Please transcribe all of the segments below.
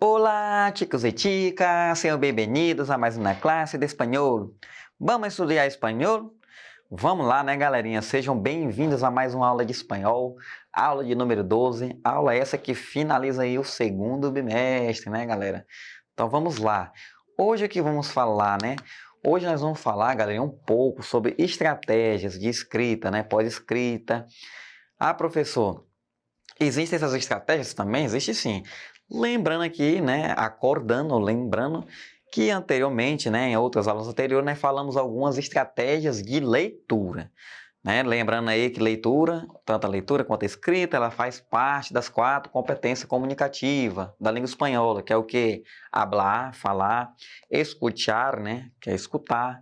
Olá, chicos e chicas, sejam bem-vindos a mais uma classe de espanhol. Vamos estudar espanhol? Vamos lá, né, galerinha? Sejam bem-vindos a mais uma aula de espanhol, aula de número 12, aula essa que finaliza aí o segundo bimestre, né, galera? Então vamos lá. Hoje aqui vamos falar, né? Hoje nós vamos falar, galera, um pouco sobre estratégias de escrita, né, pós-escrita. Ah, professor, existem essas estratégias também? Existe sim. Lembrando aqui, né, lembrando que anteriormente, né, em outras aulas anteriores, nós falamos algumas estratégias de leitura. Né? Lembrando aí que leitura, tanto a leitura quanto a escrita, ela faz parte das 4 competências comunicativas da língua espanhola, que é o que? Hablar, falar, escuchar, né, que é escutar,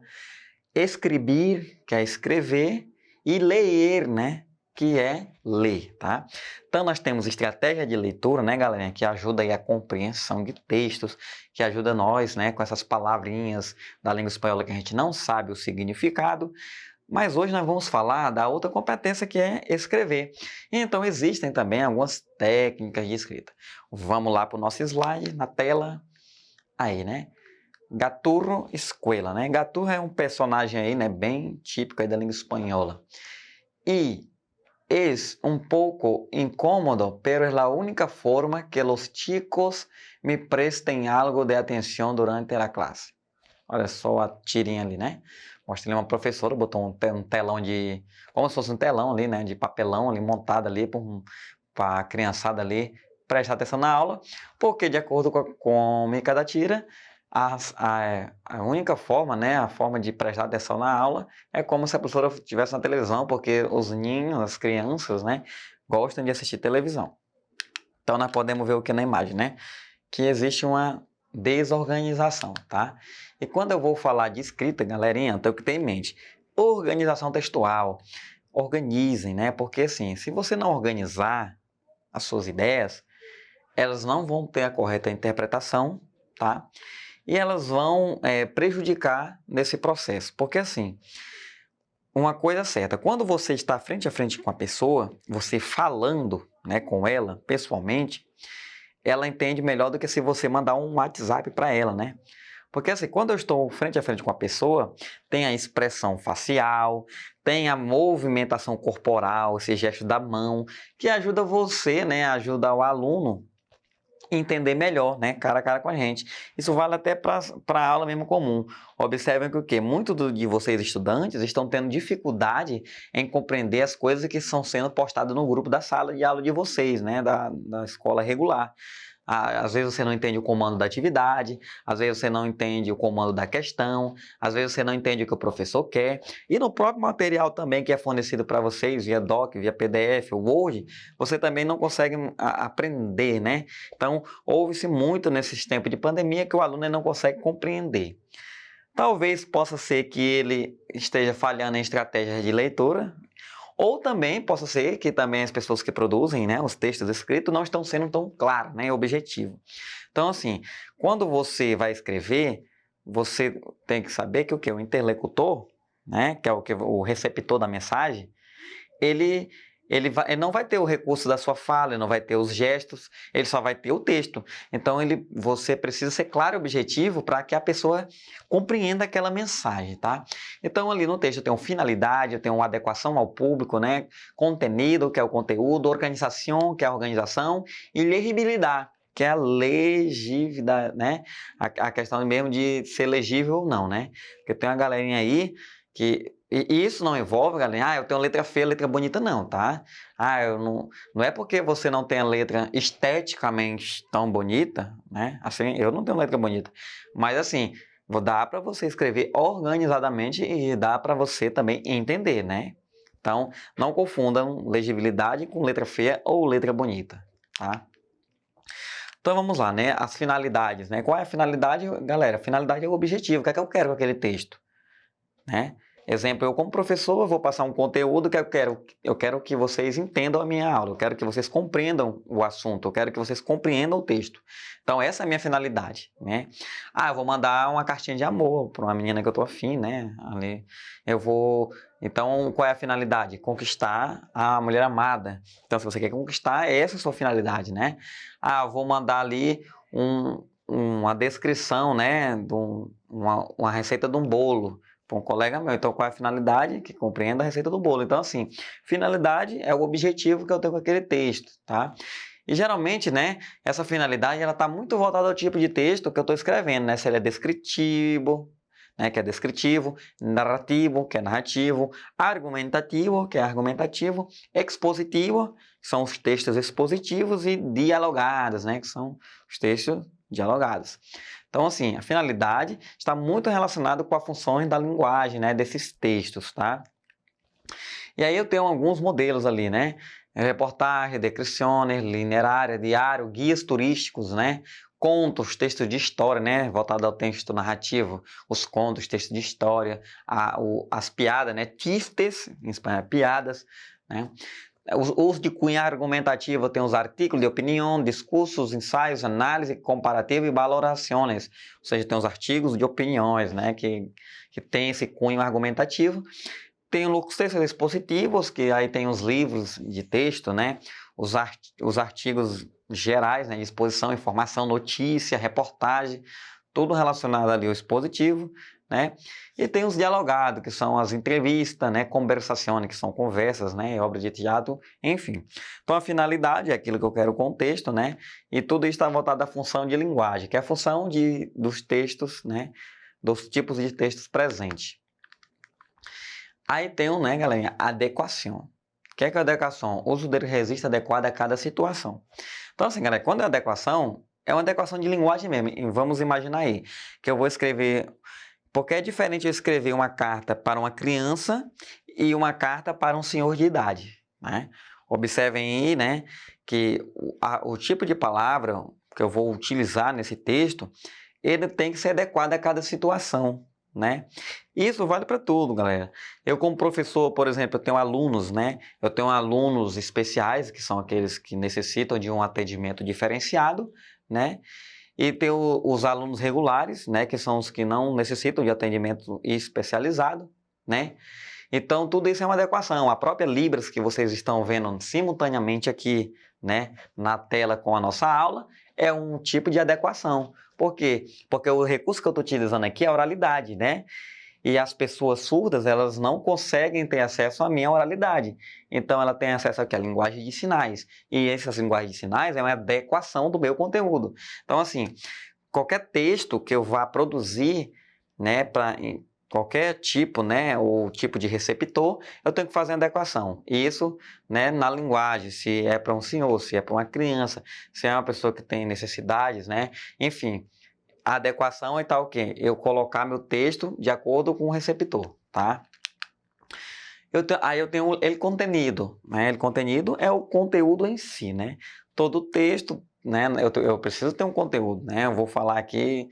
escrever, que é escrever, e ler, né, que é ler, tá? Então, nós temos estratégia de leitura, né, galerinha, que ajuda aí a compreensão de textos, que ajuda nós, né, com essas palavrinhas da língua espanhola que a gente não sabe o significado, mas hoje nós vamos falar da outra competência que é escrever. Então, existem também algumas técnicas de escrita. Vamos lá para o nosso slide, na tela, aí, né? Gaturro Escuela, né? Gaturro é um personagem aí, né, bem típico aí da língua espanhola. E es un poco incómodo, pero es la única forma que los chicos me prestem algo de atenção durante a classe. Olha só a tirinha ali, né? Mostra ali uma professora, botou um telão de... como se fosse um telão ali, né? De papelão ali, montado ali para a criançada ali prestar atenção na aula, porque de acordo com a cômica da tira, a única forma, né, a forma de prestar atenção na aula é como se a professora estivesse na televisão, porque os ninhos, as crianças, né, gostam de assistir televisão. Então, nós podemos ver o que na imagem, né? Que existe uma desorganização, tá? E quando eu vou falar de escrita, galerinha, então o que tem em mente? Organização textual. Organizem, né? Porque assim, se você não organizar as suas ideias, elas não vão ter a correta interpretação, tá? E elas vão prejudicar nesse processo. Porque assim, uma coisa certa, quando você está frente a frente com a pessoa, você falando, né, com ela pessoalmente, ela entende melhor do que se você mandar um WhatsApp para ela, né? Porque assim, quando eu estou frente a frente com a pessoa, tem a expressão facial, tem a movimentação corporal, esse gesto da mão, que ajuda você, né, ajuda o aluno entender melhor, né, cara a cara com a gente. Isso vale até para a aula mesmo comum. Observem que o quê? Muitos de vocês estudantes estão tendo dificuldade em compreender as coisas que estão sendo postadas no grupo da sala de aula de vocês, né, da escola regular. Às vezes você não entende o comando da atividade, às vezes você não entende o comando da questão, às vezes você não entende o que o professor quer. E no próprio material também que é fornecido para vocês, via Doc, via PDF, Word, você também não consegue aprender, né? Então, houve-se muito nesses tempos de pandemia que o aluno não consegue compreender. Talvez possa ser que ele esteja falhando em estratégias de leitura, ou também possa ser que também as pessoas que produzem, né, os textos escritos não estão sendo tão claros, né, objetivo. Então, assim, quando você vai escrever, você tem que saber que o que? O interlocutor, né, que é o receptor da mensagem, ele, ele não vai ter o recurso da sua fala, ele não vai ter os gestos, ele só vai ter o texto. Então, você precisa ser claro e objetivo para que a pessoa compreenda aquela mensagem, tá? Então, ali no texto eu tenho finalidade, eu tenho uma adequação ao público, né? Contenido, que é o conteúdo, organização, que é a organização, e legibilidade, que é a legibilidade, né? A questão mesmo de ser legível ou não, né? Porque tem uma galerinha aí que... E isso não envolve, galera, eu tenho letra feia, letra bonita, não, tá? Eu não é porque você não tem a letra esteticamente tão bonita, né? Assim, eu não tenho letra bonita. Mas assim, dá para você escrever organizadamente e dá para você também entender, né? Então, não confundam legibilidade com letra feia ou letra bonita, tá? Então vamos lá, né? As finalidades, né? Qual é a finalidade, galera? A finalidade é o objetivo, o que é que eu quero com aquele texto, né? Exemplo, eu como professor, eu vou passar um conteúdo que eu quero que vocês entendam a minha aula, eu quero que vocês compreendam o assunto, eu quero que vocês compreendam o texto. Então, essa é a minha finalidade, né? Eu vou mandar uma cartinha de amor para uma menina que eu tô afim, né? Ali, eu vou... Então, qual é a finalidade? Conquistar a mulher amada. Então, se você quer conquistar, essa é a sua finalidade, né? Eu vou mandar ali uma descrição, né? Uma receita de um bolo para um colega meu. Então, qual é a finalidade? Que compreenda a receita do bolo. Então, assim, finalidade é o objetivo que eu tenho com aquele texto, tá? E geralmente, né, essa finalidade ela está muito voltada ao tipo de texto que eu estou escrevendo, né? Se ele é descritivo, né, que é descritivo, narrativo, que é narrativo, argumentativo, que é argumentativo, expositivo, que são os textos expositivos, e dialogados, né, que são os textos dialogados. Então, assim, a finalidade está muito relacionada com as funções da linguagem, né, desses textos, tá? E aí eu tenho alguns modelos ali, né? Reportagem, descrições, literária, diário, guias turísticos, né? Contos, textos de história, né? Voltado ao texto narrativo, os contos, textos de história, as piadas, né? Chistes, em espanhol, piadas, né? Os uso de cunha argumentativa tem os artigos de opinião, discursos, ensaios, análise comparativa e valorações. Ou seja, tem os artigos de opiniões, né? Que tem esse cunho argumentativo. Tem os textos expositivos, que aí tem os livros de texto, né? Os artigos gerais, né? De exposição, informação, notícia, reportagem, tudo relacionado ali ao expositivo, né? E tem os dialogados, que são as entrevistas, né? Conversações, que são conversas, né? Obras de teatro, enfim. Então a finalidade é aquilo que eu quero com o texto, né? E tudo isso está voltado à função de linguagem, que é a função dos textos, né? Dos tipos de textos presentes. Aí tem né, galerinha, adequação. O que é a adequação? Uso do registro adequado a cada situação. Então, assim, galera, quando é adequação, é uma adequação de linguagem mesmo. E vamos imaginar aí, que eu vou escrever... Porque é diferente eu escrever uma carta para uma criança e uma carta para um senhor de idade, né? Observem aí, né, que o tipo de palavra que eu vou utilizar nesse texto, ele tem que ser adequado a cada situação, né? Isso vale para tudo, galera. Eu como professor, por exemplo, eu tenho alunos, né? Eu tenho alunos especiais, que são aqueles que necessitam de um atendimento diferenciado, né? E tem os alunos regulares, né? Que são os que não necessitam de atendimento especializado, né? Então, tudo isso é uma adequação. A própria Libras que vocês estão vendo simultaneamente aqui, né, na tela com a nossa aula, é um tipo de adequação. Por quê? Porque o recurso que eu estou utilizando aqui é a oralidade, né? E as pessoas surdas, elas não conseguem ter acesso à minha oralidade. Então, ela tem acesso aqui à linguagem de sinais. E essas linguagens de sinais é uma adequação do meu conteúdo. Então, assim, qualquer texto que eu vá produzir, né, para qualquer tipo, né, ou tipo de receptor, eu tenho que fazer uma adequação. Isso, né, na linguagem, se é para um senhor, se é para uma criança, se é uma pessoa que tem necessidades, né, enfim. A adequação é tal o quê? Eu colocar meu texto de acordo com o receptor, tá? Aí eu tenho ele contenido, né? Ele contenido é o conteúdo em si, né? Todo texto, né? Eu preciso ter um conteúdo, né? Eu vou falar aqui,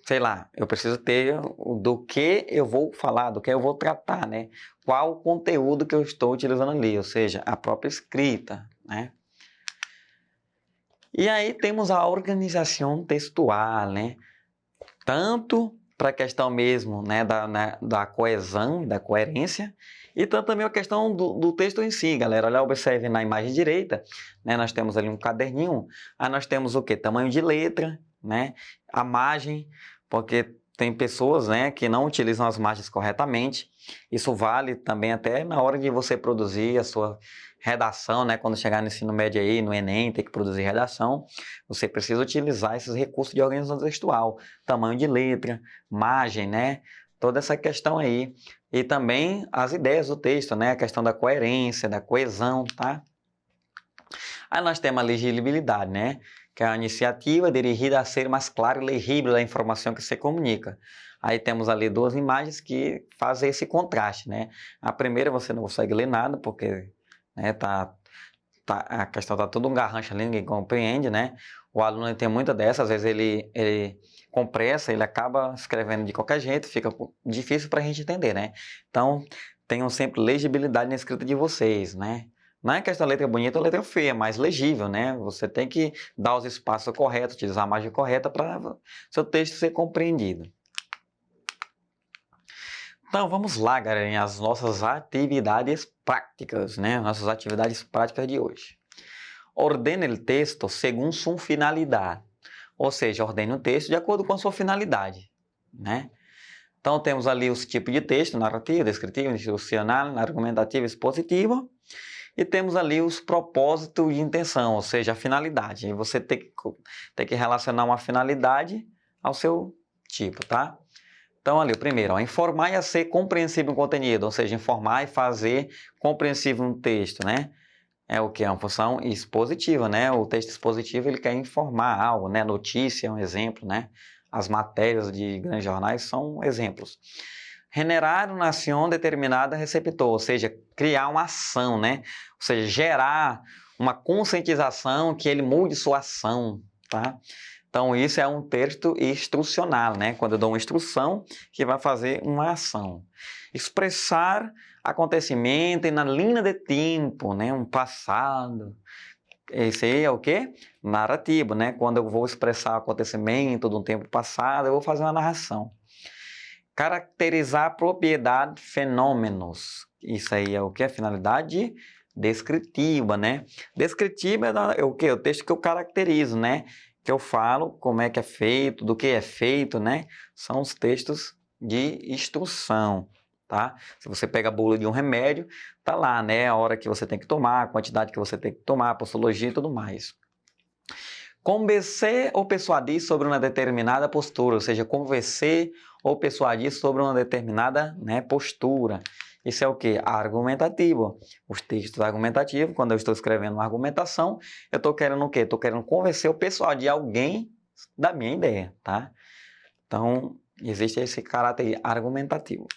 sei lá, eu preciso ter do que eu vou falar, do que eu vou tratar, né? Qual o conteúdo que eu estou utilizando ali, ou seja, a própria escrita, né? E aí temos a organização textual, né? Tanto para a questão mesmo, né, da coesão, da coerência, e tanto também a questão do texto em si, galera. Olha, observe na imagem direita, né, nós temos ali um caderninho, aí nós temos o quê? Tamanho de letra, né? A margem, porque tem pessoas, né, que não utilizam as margens corretamente. Isso vale também até na hora de você produzir a sua redação, né? Quando chegar no ensino médio aí, no Enem, tem que produzir redação, você precisa utilizar esses recursos de organização textual, tamanho de letra, margem, né? Toda essa questão aí. E também as ideias do texto, né? A questão da coerência, da coesão, tá? Aí nós temos a legibilidade, né? Que é a iniciativa dirigida a ser mais clara e legível a informação que se comunica. Aí temos ali duas imagens que fazem esse contraste, né? A primeira você não consegue ler nada, porque né, tá a questão tá tudo um garrancho ali, ninguém compreende, né? O aluno ele tem muita dessas, às vezes ele com pressa, ele acaba escrevendo de qualquer jeito, fica difícil para a gente entender, né? Então, tenham sempre legibilidade na escrita de vocês, né? Não é questão de letra bonita ou letra feia, mas legível, né? Você tem que dar os espaços corretos, utilizar a margem correta para seu texto ser compreendido. Então, vamos lá, galerinha, as nossas atividades práticas, né? Nossas atividades práticas de hoje. Ordene o texto segundo sua finalidade. Ou seja, ordene o texto de acordo com a sua finalidade, né? Então, temos ali os tipos de texto: narrativo, descritivo, institucional, argumentativo, expositivo. E temos ali os propósitos de intenção, ou seja, a finalidade. E você tem que relacionar uma finalidade ao seu tipo, tá? Então, ali, o primeiro, ó, informar e a ser compreensível o conteúdo, ou seja, informar e fazer compreensível um texto, né? É o que? É uma função expositiva, né? O texto expositivo, ele quer informar algo, né? Notícia é um exemplo, né? As matérias de grandes jornais são exemplos. Generar uma ação determinada receptor, ou seja, criar uma ação, né? Ou seja, gerar uma conscientização que ele mude sua ação, tá? Então, isso é um texto instrucional, né? Quando eu dou uma instrução que vai fazer uma ação. Expressar acontecimento na linha de tempo, né? Um passado. Esse aí é o quê? Narrativo, né? Quando eu vou expressar o acontecimento de um tempo passado, eu vou fazer uma narração. Caracterizar propriedade, fenômenos. Isso aí é o que? A finalidade descritiva, né? Descritiva é o que? O texto que eu caracterizo, né? Que eu falo como é que é feito, do que é feito, né? São os textos de instrução, tá? Se você pega a bula de um remédio, tá lá, né? A hora que você tem que tomar, a quantidade que você tem que tomar, a posologia e tudo mais. Convencer ou persuadir sobre uma determinada postura, ou seja, convencer ou persuadir sobre uma determinada, né, postura. Isso é o que? Argumentativo. Os textos argumentativos, quando eu estou escrevendo uma argumentação, eu estou querendo o quê? Estou querendo convencer ou persuadir alguém da minha ideia, tá? Então, existe esse caráter argumentativo.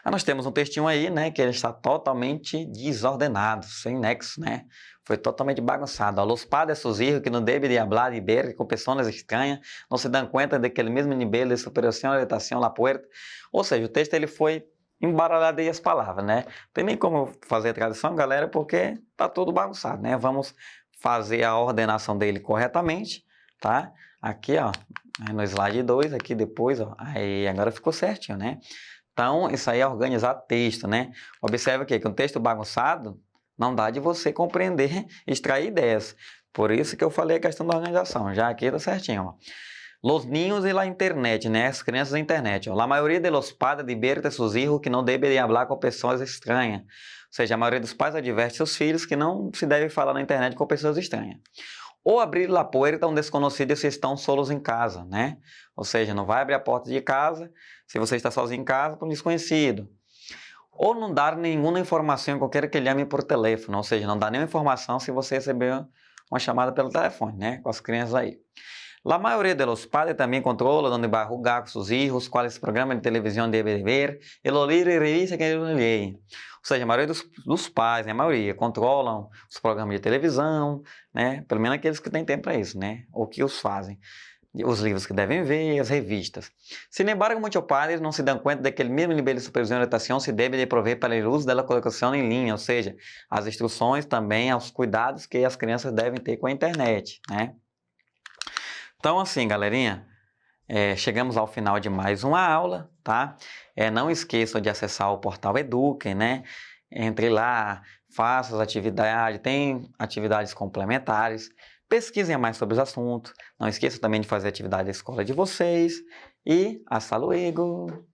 Aí nós temos um textinho aí, né, que ele está totalmente desordenado, sem nexo, né? Foi totalmente bagunçado. Los padres sus hijos que não devem de hablar e ver com pessoas estranhas, não se dão conta de que o mesmo nível de superação e orientação lá puerta. Ou seja, o texto ele foi embaralhado aí as palavras, né? Não tem nem como fazer a tradução, galera, porque tá tudo bagunçado, né? Vamos fazer a ordenação dele corretamente, tá? Aqui, ó, no slide 2, aqui depois, ó, aí agora ficou certinho, né? Então, isso aí é organizar texto, né? Observe aqui que um texto bagunçado não dá de você compreender, extrair ideias. Por isso que eu falei a questão da organização. Já aqui tá certinho, ó. Los niños e la internet, né? As crianças da internet. Ó. A maioria de los padres advierte sus hijos que não devem falar com pessoas estranhas. Ou seja, a maioria dos pais adverte seus filhos que não se deve falar na internet com pessoas estranhas. Ou abrir la puerta a um desconhecido se estão solos em casa, né? Ou seja, não vai abrir a porta de casa se você está sozinho em casa para um desconhecido. Ou não dar nenhuma informação qualquer que llame por telefone, ou seja, não dar nenhuma informação se você receber uma chamada pelo telefone, né? Com as crianças aí. A maioria dos padres também controla onde vai jogar com seus filhos, quais programas de televisão deve ver, e o livro e revista que ele lê. Ou seja, a maioria dos pais, né, a maioria, controlam os programas de televisão, né? Pelo menos aqueles que têm tempo para isso, né? Ou que os fazem. Os livros que devem ver, as revistas. Sin embargo, muitos padres não se dão conta de que o mesmo nível de supervisão e orientação se deve de prover para o uso da colocação em linha, ou seja, as instruções também aos cuidados que as crianças devem ter com a internet, né? Então, assim, galerinha, chegamos ao final de mais uma aula, tá? Não esqueçam de acessar o portal Eduquem, né? Entre lá, faça as atividades, tem atividades complementares, pesquisem mais sobre os assuntos, não esqueçam também de fazer a atividade da escola de vocês e hasta luego!